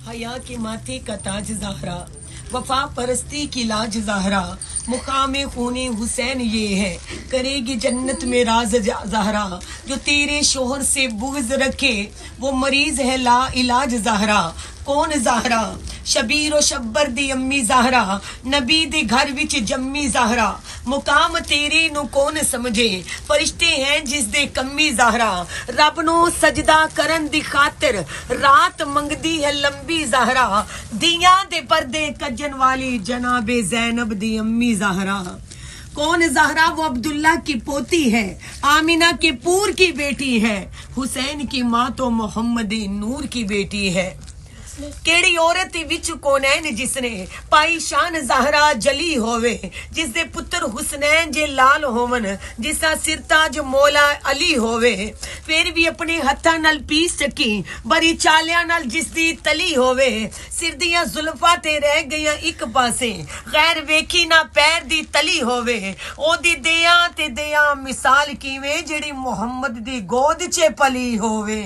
हया के माथे का ताज ज़हरा, वफा परस्ती की लाज ज़हरा, मुकामे खूने हुसैन ये है, करेगी जन्नत में राज ज़हरा। जो तेरे शोहर से बुग़्ज़ रखे वो मरीज है ला इलाज ज़हरा। कौन ज़हरा? शबीर व शब्बर दी अम्मी ज़हरा, नबी दे घर विच जम्मी ज़हरा। मुकाम तेरे नु कौन समझे, फरिश्ते हैं जिस दे कम्मी ज़हरा। रब नु सजदा करन दी खातिर रात मंगदी है लंबी ज़हरा। दिया दे पर्दे कज्जन वाली जनाबे ज़ैनब दी अम्मी ज़हरा। कौन ज़हरा? वो अब्दुल्ला की पोती है, आमिना के पूर की बेटी है, हुसैन की माँ तो मोहम्मद नूर की बेटी है। केड़ी औरत विच कौनैन जिसने पाई शान ज़हरा जली होवे, जिस दे पुत्र हुसनैन जे लाल होवन, जिसा सिर ताज मौला अली होवे। फिर भी अपने हत्था नाल पीस सकी बड़ी चालिया नाल जिस दी तली होवे। सिर दियां जुल्फा ते रह गईयां एक पासे, गैर वेखी ना पैर दी तली होवे। ओदी देयां ते देयां मिसाल कीवे जेड़ी मोहम्मद दी गोद च पली होवे।